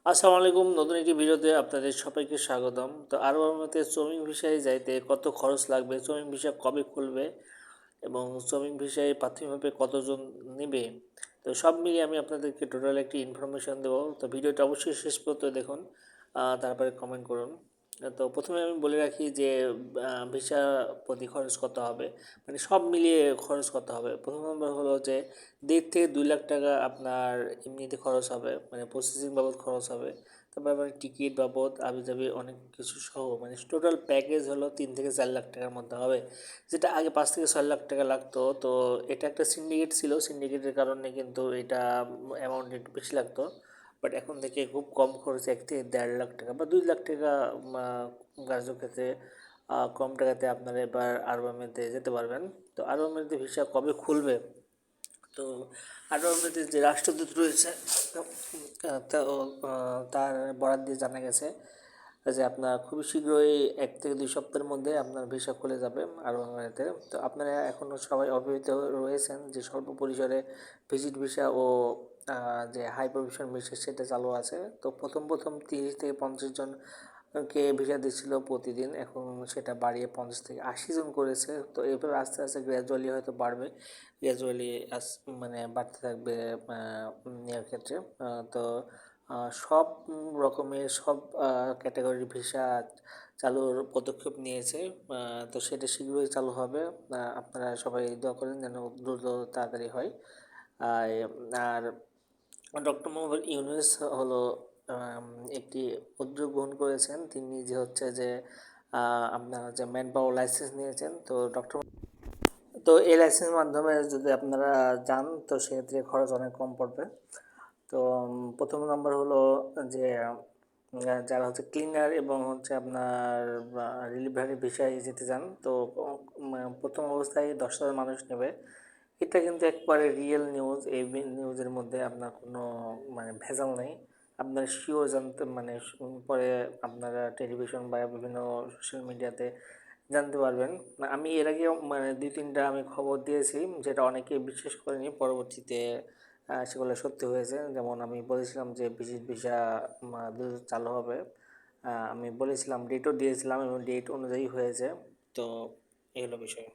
আসসালামু আলাইকুম। নতুন একটি ভিডিওতে আপনাদের সবাইকে স্বাগতম। তো আরও মতে শ্রমিক ভিসায় যাইতে কত খরচ লাগবে, শ্রমিক ভিসা কবে খুলবে এবং শ্রমিক ভিসায় প্রাথমিকভাবে কতজন নেবে, তো সব মিলিয়ে আমি আপনাদেরকে টোটাল একটি ইনফরমেশন দেবো। তো ভিডিওটা অবশ্যই শেষ পর্যন্ত দেখুন, তারপরে কমেন্ট করুন। তো প্রথমে আমি বলে রাখি যে ভিসা প্রতি খরচ কত হবে, মানে সব মিলিয়ে খরচ কত হবে। প্রথম নম্বর হলো যে 1.5 থেকে 2 লাখ টাকা আপনার এমনিতে খরচ হবে, মানে প্রসেসিং বাবদ খরচ হবে। তারপর আবার টিকিট বাবদ আবিজাবি অনেক কিছু সহ মানে টোটাল প্যাকেজ হলো 3 থেকে 4 লাখ টাকার মধ্যে হবে, যেটা আগে 5 থেকে 6 লাখ টাকা লাগতো। তো এটা একটা সিন্ডিকেট ছিল, সিন্ডিকেটের কারণে কিন্তু এটা অ্যামাউন্ট একটু বেশি লাগতো। বাট এখন থেকে খুব কম খরচে 1 থেকে 1.5 লাখ টাকা বা 2 লাখ টাকা কার্যক্ষেত্রে কম টাকাতে আপনারা এবার আরব আমিরাতে যেতে পারবেন। তো আরব আমিরাতে ভিসা কবে খুলবে, তো আরব আমিরাতের যে রাষ্ট্রদূত রয়েছে তার বরাত দিয়ে জানা গেছে যে আপনার খুবই শীঘ্রই 1 থেকে 2 সপ্তাহের মধ্যে আপনার ভিসা খুলে যাবে আরব আমিরাতে। তো আপনারা এখনও সবাই অবহিত রয়েছেন যে স্বল্প পরিসরে ভিজিট ভিসা ও যে হাই প্রফেশন ভিসা সেটা চালু আছে। তো প্রথম প্রথম 30 থেকে 50 জনকে ভিসা দিচ্ছিল প্রতিদিন, এখন সেটা বাড়িয়ে 50 থেকে 80 জন করেছে। তো এভাবে আস্তে আস্তে গ্র্যাজুয়ালি হয়তো বাড়বে, গ্র্যাজুয়ালি মানে বাড়তে থাকবে নেওয়ার ক্ষেত্রে। তো সব রকমের সব ক্যাটাগরির ভিসা চালুর পদক্ষেপ নিয়েছে। তো সেটা শীঘ্রই চালু হবে। আপনারা সবাই দোয়া করেন যেন দ্রুত তাড়াতাড়ি হয়। আর ডক্টর মোহাম্মদ ইউনূস হলো একটি উদ্যোগ গ্রহণ করেছেন। তিনি যে হচ্ছে যে আপনার যে ম্যান পাওয়ার লাইসেন্স নিয়েছেন। তো এই লাইসেন্সের মাধ্যমে যদি আপনারা যান তো সেক্ষেত্রে খরচ অনেক কম পড়বে। তো প্রথম নম্বর হলো যে যারা হচ্ছে ক্লিনার এবং হচ্ছে আপনার ডেলিভারি ভিসায় যেতে চান, তো প্রথম অবস্থায় 10,000 মানুষ নেবে। এটা কিন্তু একবারে রিয়েল নিউজ। এই নিউজের মধ্যে আপনার কোনো মানে ভেজাল নেই। আপনার শিওর জানতে মানে পরে আপনারা টেলিভিশন বা বিভিন্ন সোশ্যাল মিডিয়াতে জানতে পারবেন। আমি এর আগে মানে 2-3টা আমি খবর দিয়েছি, যেটা অনেকে বিশ্বাস করেনি। পরবর্তীতে সেগুলো সত্যি হয়েছে। যেমন আমি বলেছিলাম যে ভিজিট ভিসা দ্রুত চালু হবে। আমি বলেছিলাম, ডেটও দিয়েছিলাম এবং ডেট অনুযায়ী হয়েছে। তো এই হলো বিষয়।